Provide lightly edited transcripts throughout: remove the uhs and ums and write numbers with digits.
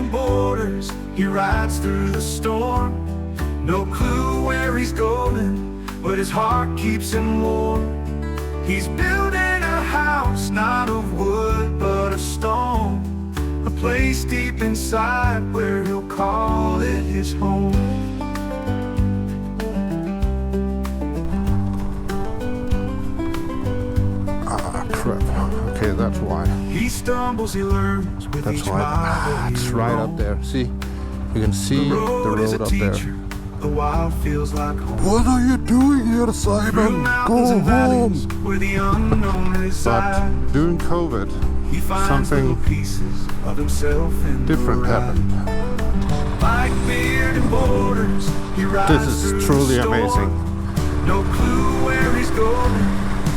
bearded borders, he rides through the storm. No clue where he's going, but his heart keeps him warm. He's building a house, not of wood, but of stone. A place deep inside where he'll call it his home. Crap. Okay, that's why. He stumbles, he learns with That's each why. mile. It's right up there. See? You can see the road up there. The wild feels like home. What are you doing here, Simon? Go home! Where the unknown resides. But during COVID, He finds something little pieces of himself in different the ride. happened. Like bearded borders, he rides This is through truly the storm. amazing. No clue where he's going,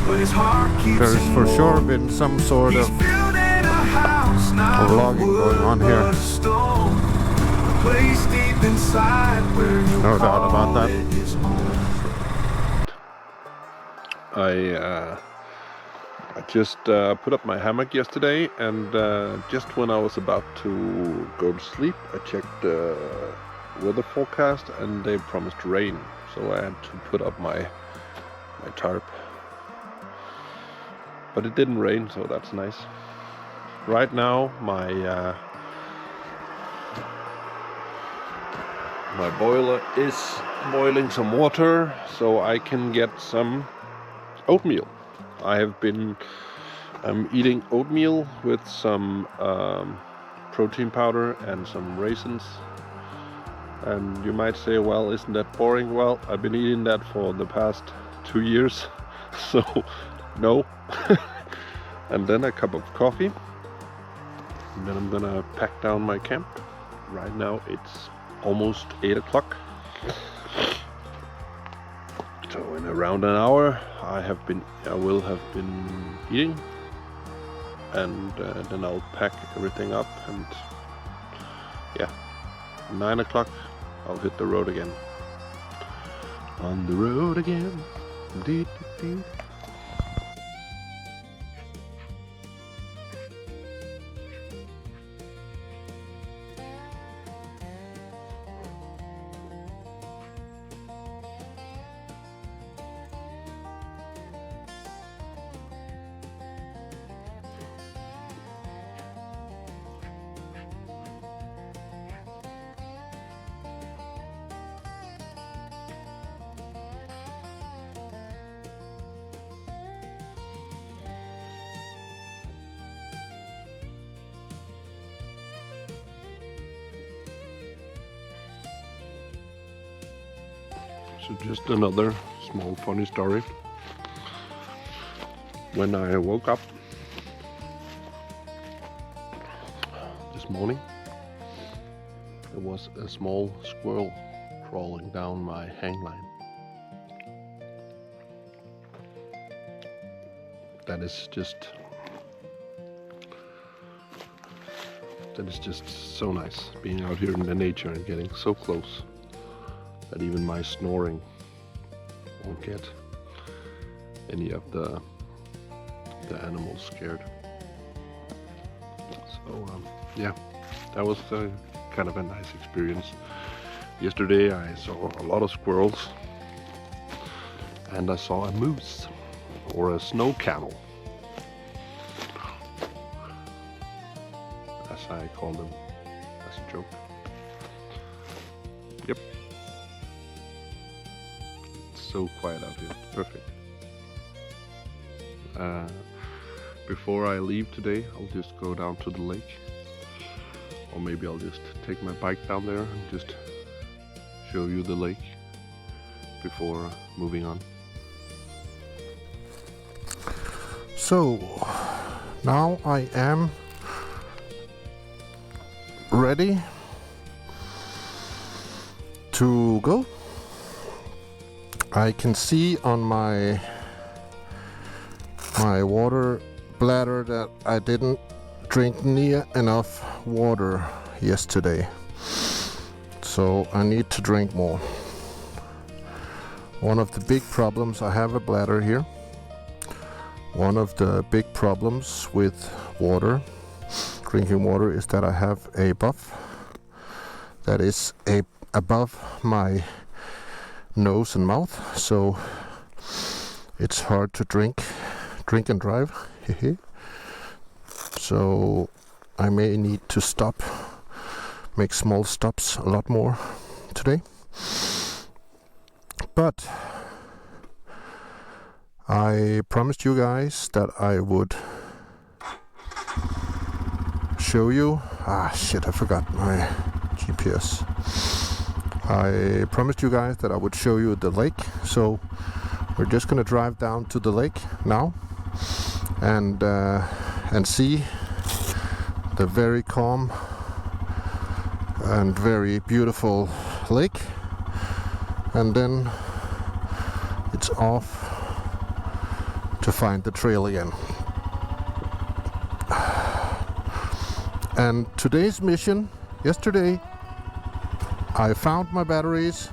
but his heart keeps There's him for warm. sure been some sort He's of building a house, not vlogging wood, going on here. but of stone. A place deep inside where you No doubt about that. his home. I just put up my hammock yesterday, and just when I was about to go to sleep, I checked the weather forecast, and they promised rain, so I had to put up my tarp. But it didn't rain, so that's nice. Right now, my boiler is boiling some water, so I can get some oatmeal. I'm eating oatmeal with some protein powder and some raisins. And you might say, well, isn't that boring? Well, I've been eating that for the past 2 years, so no. And then a cup of coffee. And then I'm gonna pack down my camp. Right now it's almost 8 o'clock. So in around an hour I will have been eating, and then I'll pack everything up, and yeah, 9 o'clock I'll hit the road again. On the road again. Dee, dee, dee. So just another small funny story. When I woke up this morning, there was a small squirrel crawling down my hang line. That is just so nice, being out here in the nature and getting so close that even my snoring won't get any of the animals scared. So yeah, that was kind of a nice experience. Yesterday I saw a lot of squirrels, and I saw a moose, or a snow camel, as I call them as a joke. Yep. So quiet out here, perfect. Before I leave today, I'll just go down to the lake, or maybe I'll just take my bike down there and just show you the lake before moving on. So now I am ready to go. I can see on my water bladder that I didn't drink near enough water yesterday, so I need to drink more. One of the big problems, I have a bladder here. One of the big problems with water, drinking water, is that I have a buff that is above my nose and mouth, so it's hard to drink and drive. So I may need to stop, make small stops a lot more today. But I promised you guys that I would show you. I forgot my GPS. I promised you guys that I would show you the lake, so we're just gonna drive down to the lake now and see the very calm and very beautiful lake, and then it's off to find the trail again. And today's mission, yesterday I found my batteries.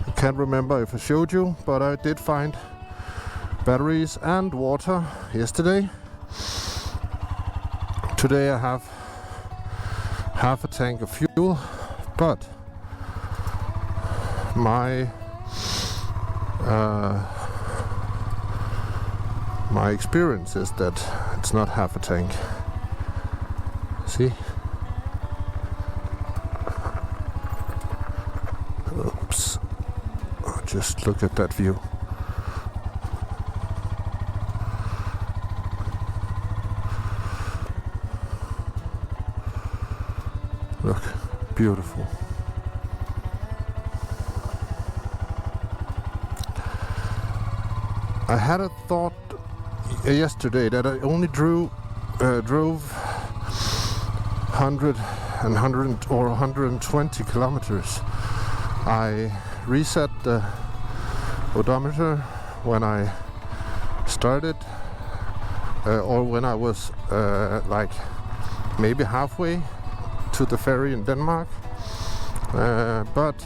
I can't remember if I showed you, but I did find batteries and water yesterday. Today I have half a tank of fuel, but my experience is that it's not half a tank. See? Oops. Oh, just look at that view. Look, beautiful. I had a thought yesterday that I only drove 100 or 120 kilometers. I reset the odometer when I started, or when I was like maybe halfway to the ferry in Denmark, but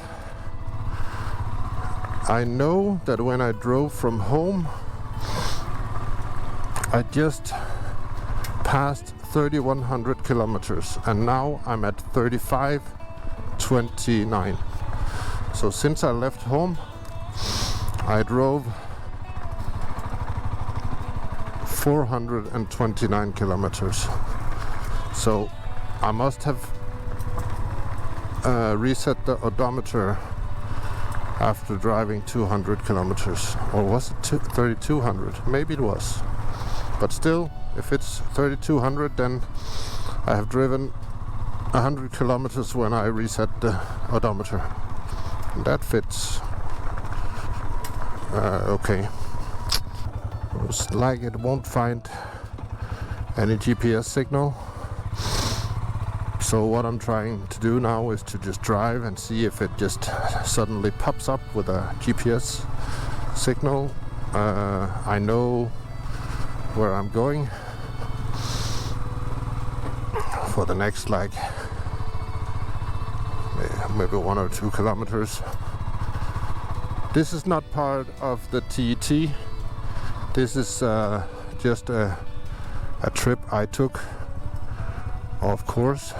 I know that when I drove from home I just passed 3,100 kilometers, and now I'm at 3,529. So since I left home I drove 429 kilometers. So I must have reset the odometer after driving 200 kilometers, or was it 3,200? Maybe it was, but still, if it's 3,200, then I have driven 100 kilometers when I reset the odometer. And that fits okay. It's like it won't find any GPS signal. So what I'm trying to do now is to just drive and see if it just suddenly pops up with a GPS signal. I know where I'm going for the next, like, maybe 1 or 2 kilometers. This is not part of the TET. This is just a trip I took, of course.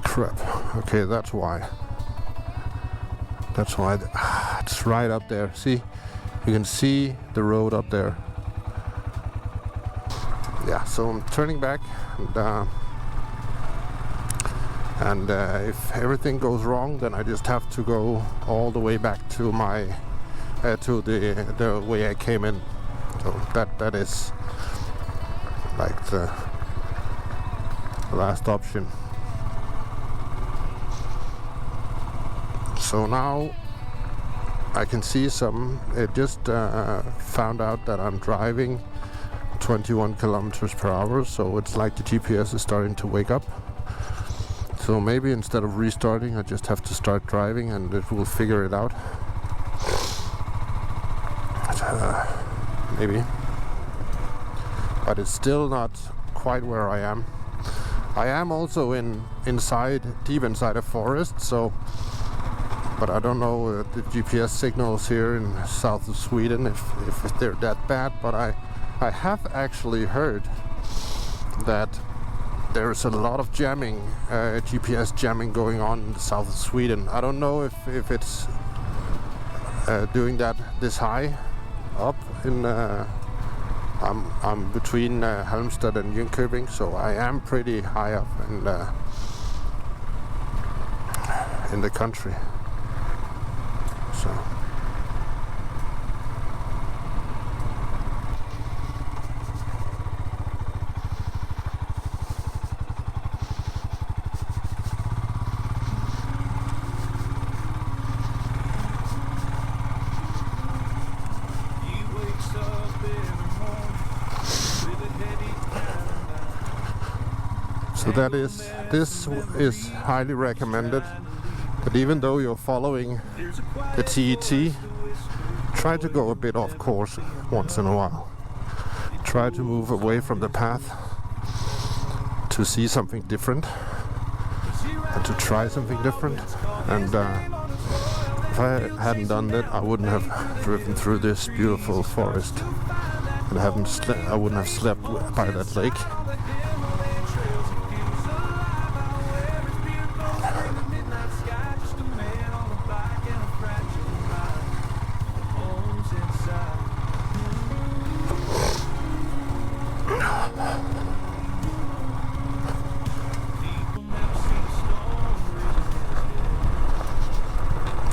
Crap. Okay, that's why. It's right up there. See? You can see the road up there. Yeah, so I'm turning back, and if everything goes wrong, then I just have to go all the way back to my to the way I came in. So that is like the last option. So now I can see it just found out that I'm driving 21 kilometers per hour, so it's like the GPS is starting to wake up. So maybe instead of restarting, I just have to start driving and it will figure it out. Maybe. But it's still not quite where I am. I am also deep inside a forest, so but I don't know the GPS signals here in south of Sweden if they're that bad, but I have actually heard that there's a lot of jamming, GPS jamming going on in the south of Sweden. I don't know if it's doing that this high up in I'm between Halmstad and Jönköping, so I am pretty high up in the country. So this is highly recommended, that even though you're following the TET, try to go a bit off course once in a while. Try to move away from the path to see something different and to try something different. And if I hadn't done that, I wouldn't have driven through this beautiful forest, and I wouldn't have slept by that lake.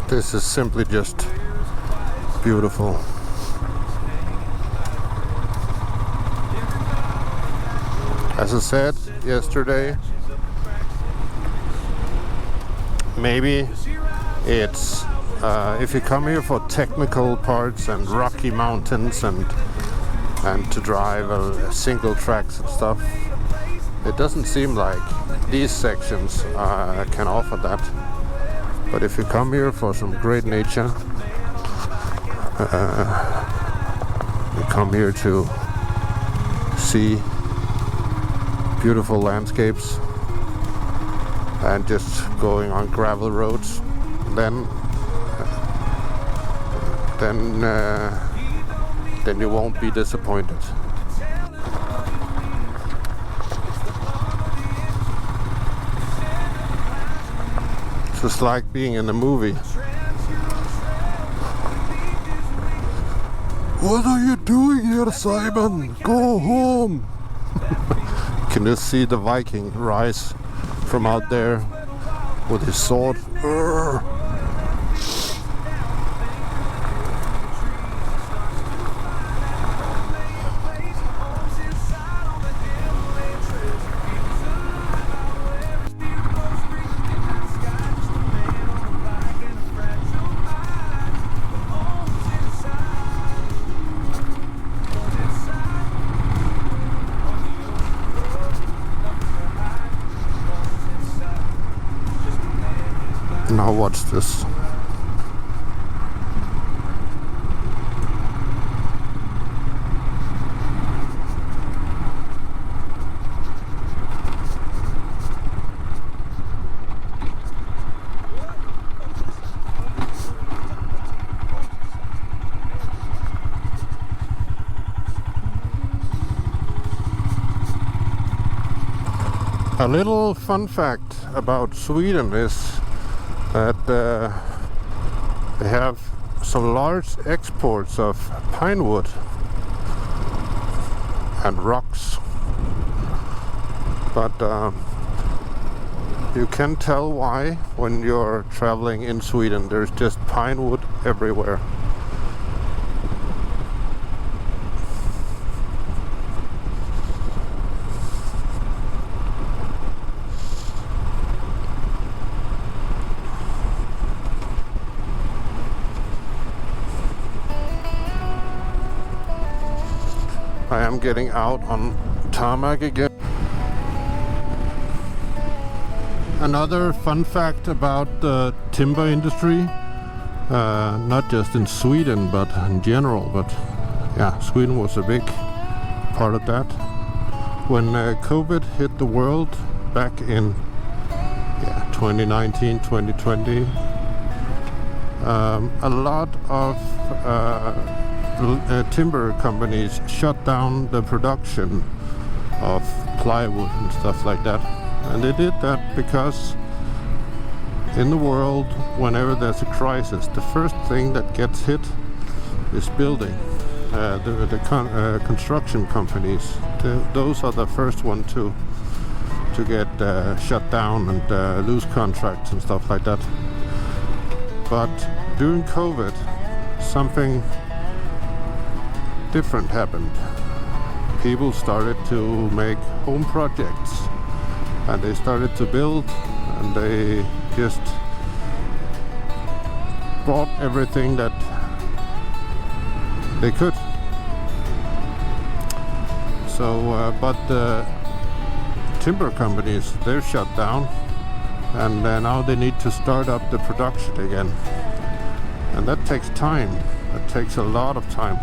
This is simply just beautiful. As I said yesterday, maybe it's if you come here for technical parts and rocky mountains and to drive single tracks and stuff, it doesn't seem like these sections can offer that. But if you come here for some great nature, you come here to see beautiful landscapes and just going on gravel roads, then you won't be disappointed. Just like being in a movie. What are you doing here, Simon? Go home! You can just see the Viking rise from out there with his sword. Urgh. Now watch this. A little fun fact about Sweden is that they have some large exports of pine wood and rocks, but you can tell why when you're traveling in Sweden. There's just pine wood everywhere. I am getting out on tarmac again. Another fun fact about the timber industry, not just in Sweden but in general, but yeah, Sweden was a big part of that. When COVID hit the world back in 2019, 2020, a lot of timber companies shut down the production of plywood and stuff like that. And they did that because in the world, whenever there's a crisis, the first thing that gets hit is building. The construction companies, those are the first one to get shut down and lose contracts and stuff like that. But during COVID, something different happened. People started to make home projects, and they started to build, and they just bought everything that they could. So, but the timber companies, they're shut down, and now they need to start up the production again. And that takes time. That takes a lot of time.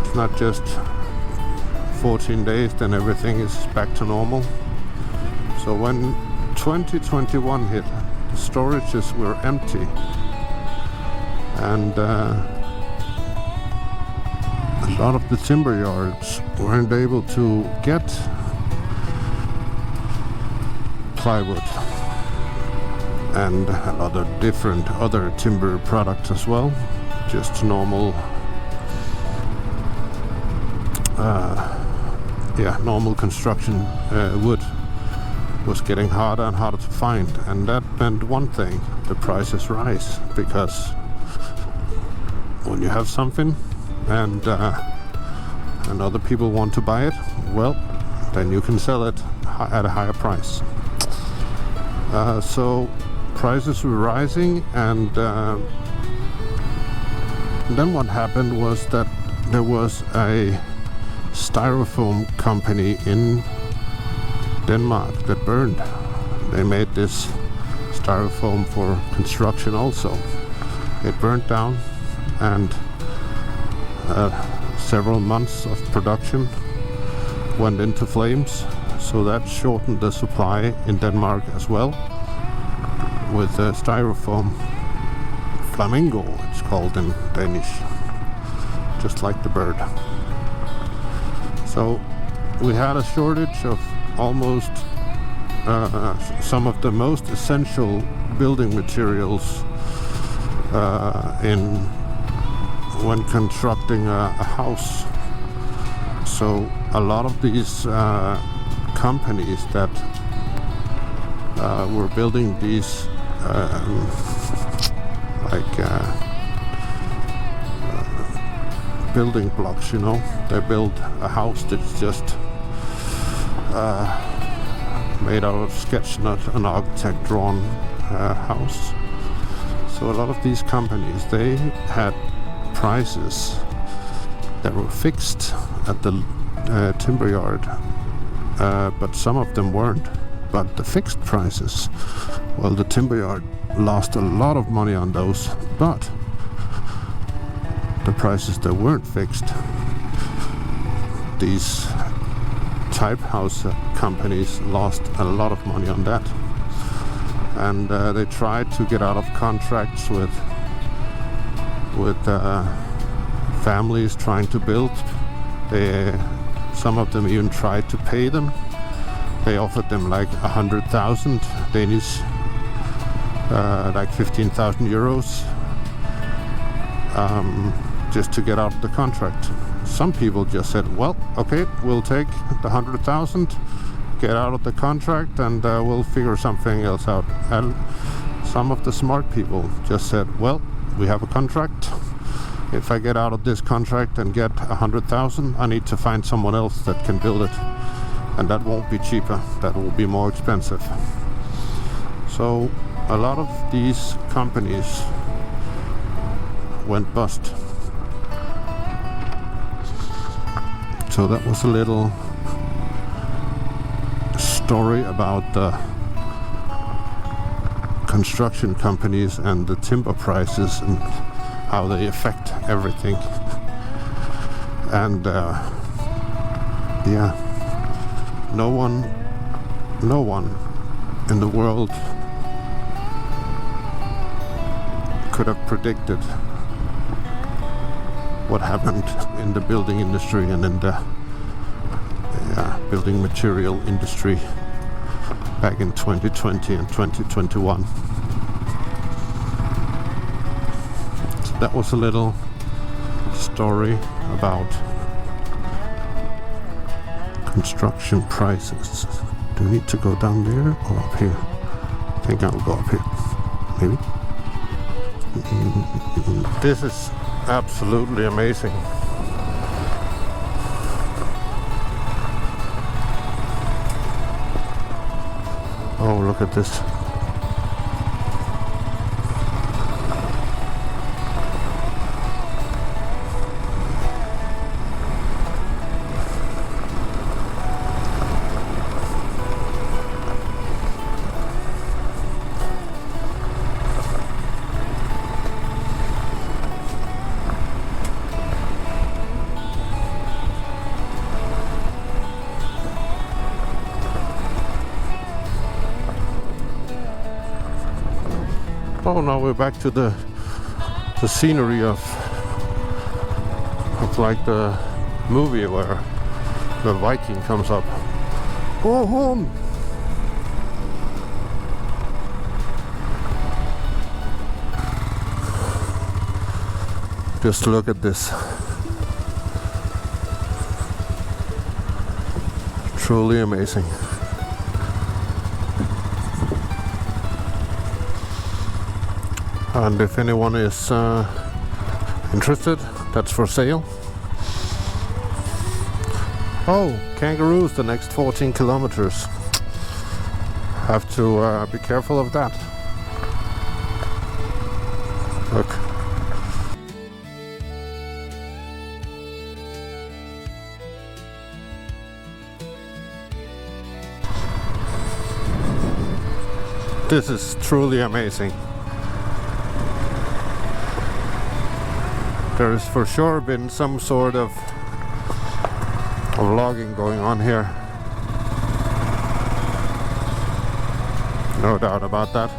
It's not just 14 days, then everything is back to normal. So when 2021 hit, the storages were empty, and a lot of the timber yards weren't able to get plywood and a lot of different other timber products as well. Just normal normal construction wood was getting harder and harder to find, and that meant one thing: the prices rise, because when you have something and other people want to buy it, well, then you can sell it at a higher price. So prices were rising, and then what happened was that there was a styrofoam company in Denmark that burned. They made this styrofoam for construction also. It burned down, and several months of production went into flames. So that shortened the supply in Denmark as well, with styrofoam. Flamingo, it's called in Danish, just like the bird. So we had a shortage of almost some of the most essential building materials when constructing a house. So a lot of these companies that were building these building blocks, you know, they build a house that's just made out of sketch, not an architect drawn house. So a lot of these companies, they had prices that were fixed at the timber yard, but some of them weren't. But the fixed prices, well, the timber yard lost a lot of money on those, but the prices that weren't fixed, these type house companies lost a lot of money on that. And they tried to get out of contracts with families trying to build. Some of them even tried to pay them. They offered them like 100,000 Danish, like 15,000 euros, just to get out of the contract. Some people just said, well, okay, we'll take the 100,000, get out of the contract, and we'll figure something else out. And some of the smart people just said, well, we have a contract. If I get out of this contract and get 100,000, I need to find someone else that can build it. And that won't be cheaper, that will be more expensive. So a lot of these companies went bust. So that was a little story about the construction companies and the timber prices and how they affect everything. And no one in the world could have predicted what happened in the building industry and in the building material industry back in 2020 and 2021. So that was a little story about construction prices. Do we need to go down there or up here? I think I'll go up here. Maybe. This is absolutely amazing. Oh, look at this. Oh, now we're back to the scenery of like the movie where the Viking comes up. Go home! Just look at this. Truly amazing. And if anyone is interested, that's for sale. Oh, kangaroos the next 14 kilometers. Have to be careful of that. Look. This is truly amazing. There's for sure been some sort of logging going on here. No doubt about that.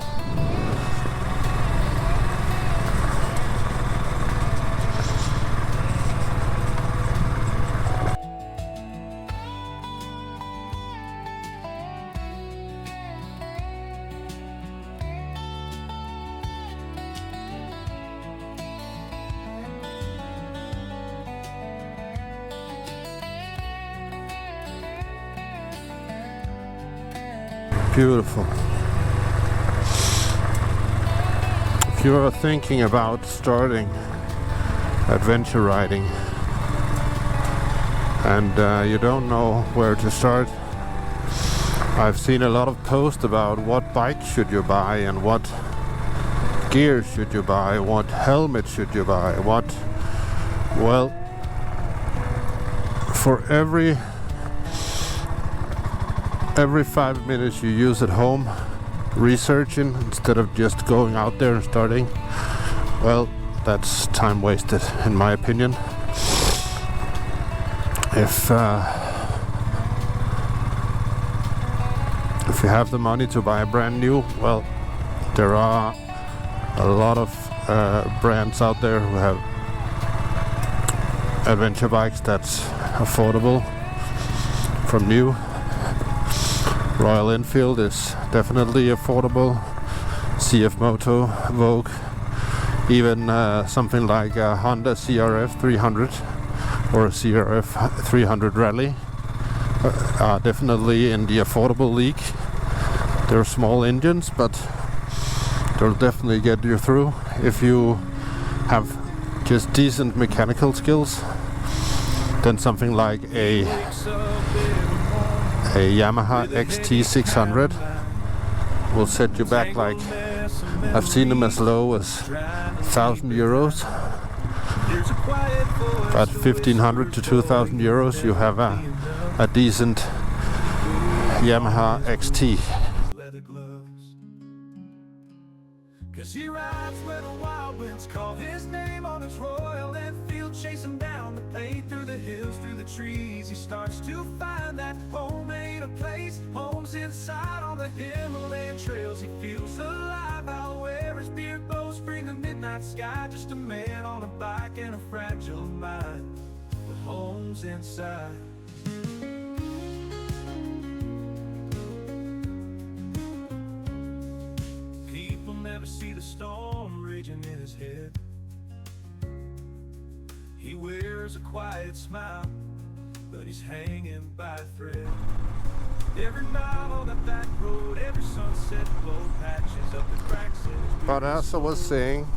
Beautiful. If you're thinking about starting adventure riding and you don't know where to start, I've seen a lot of posts about what bike should you buy and what gear should you buy, what helmet should you buy, well, for every 5 minutes you use at home researching instead of just going out there and starting, well, that's time wasted in my opinion. If you have the money to buy a brand new, well, there are a lot of brands out there who have adventure bikes that's affordable from new. Royal Enfield is definitely affordable. CF Moto, Vogue, even something like a Honda CRF 300 or a CRF 300 Rally are definitely in the affordable league. They're small engines, but they'll definitely get you through if you have just decent mechanical skills. Then something like a Yamaha XT600 will set you back, like I've seen them as low as 1,000 euros. At 1,500 to 2,000 euros you have a decent Yamaha XT. Cause he rides where the wild winds call his name on his Royal Enfield, chase him down the plain, through the hills, through the trees. He starts to find that home ain't a place. Home's inside on the Himalayan trails. He feels alive out where his beard bows bring the midnight night sky, just a man on a bike and a fragile mind with homes inside. People never see the storm raging in his head. He wears a quiet smile, but he's hanging by a thread. Every mile on the back road, every sunset glow patches up the cracks in his But as I was saying,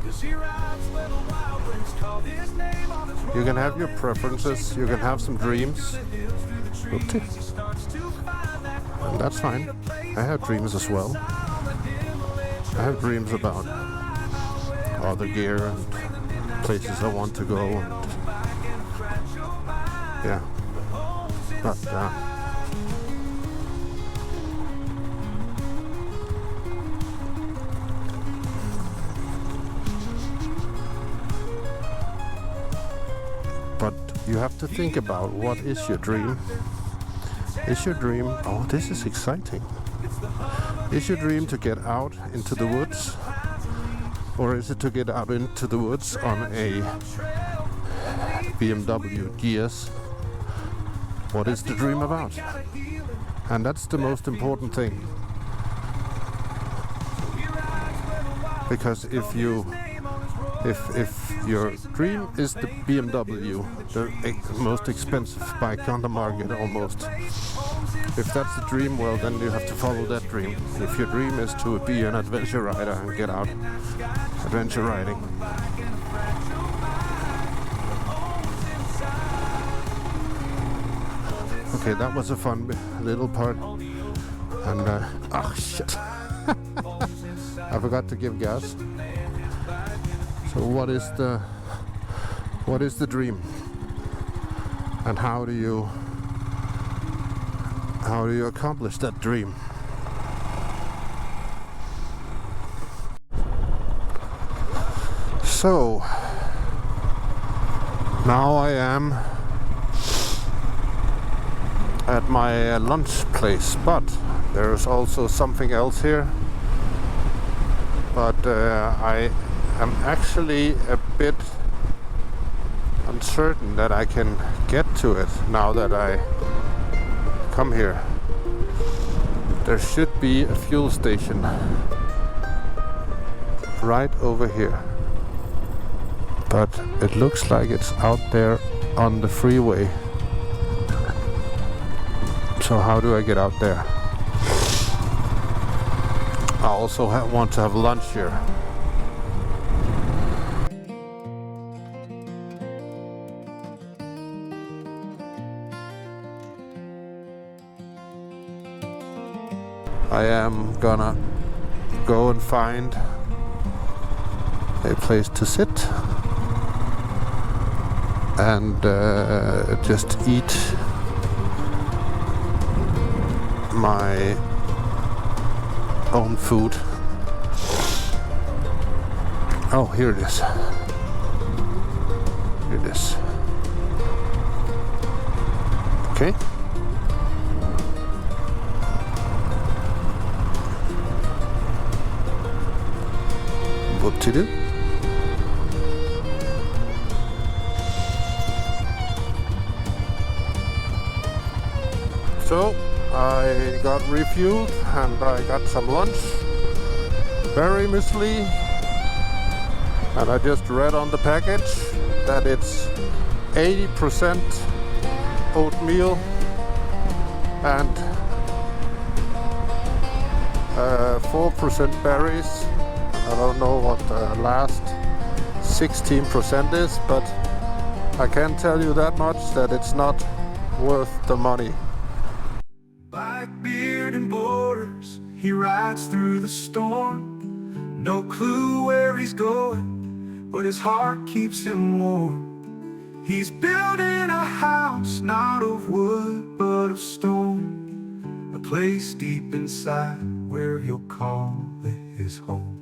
'cause he rides where the wild winds call his name on his road. you can have your preferences, you can have some dreams, Oopsie. and that's fine. I have dreams as well. I have dreams about other gear and places I want to go, and yeah, but you have to think about what is your dream. Is your dream, oh, this is exciting. Is your dream to get out into the woods? Or is it to get out into the woods on a BMW GS? What is the dream about? And that's the most important thing. Because if your dream is the BMW, the most expensive bike on the market almost, if that's the dream, well, then you have to follow that dream. If your dream is to be an adventure rider and get out adventure riding, okay, that was a fun little part. And oh shit, I forgot to give gas. So what is the dream, and how do you accomplish that dream? So now I am at my lunch place, but there's also something else here. But I am actually a bit uncertain that I can get to it now that I come here. There should be a fuel station right over here, but it looks like it's out there on the freeway. So how do I get out there? I also want to have lunch here. I am gonna go and find a place to sit and just eat my own food. Oh, here it is. Here it is. Okay. What to do? So I got refueled and I got some lunch, berry muesli, and I just read on the package that it's 80% oatmeal and 4% berries. I don't know what the last 16% is, but I can tell you that much, that it's not worth the money. Black beard and borders, he rides through the storm. No clue where he's going, but his heart keeps him warm. He's building a house, not of wood, but of stone. A place deep inside where he'll call it his home.